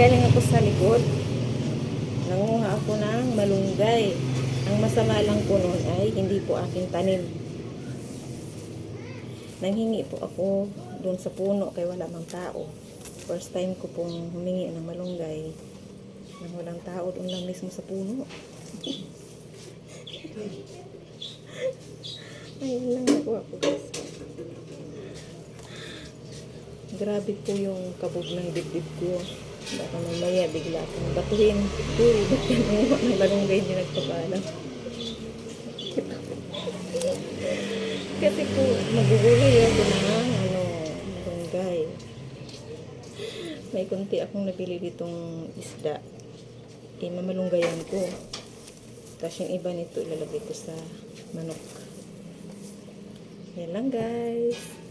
galing ako sa likod. Nanguha ako ng malunggay. Ang masama lang po noon ay hindi po aking tanim. Nanghingi po ako doon sa puno kay wala mang tao. First time ko pong humingi ng malunggay nang walang tao doon lang mismo sa puno. Ayun lang nakuha ko, guys. Grabe po yung kabog ng dibdib ko. Baka mamaya bigla akong batuhin. Uy, ba't yan ng malunggay hindi nagpapalam? Kasi po, magugulay ako ng malunggay. May konti akong nabili ditong isda. Mamalunggayan ko. Tapos yung iba nito ilalagay ko sa manok. Yan lang, guys.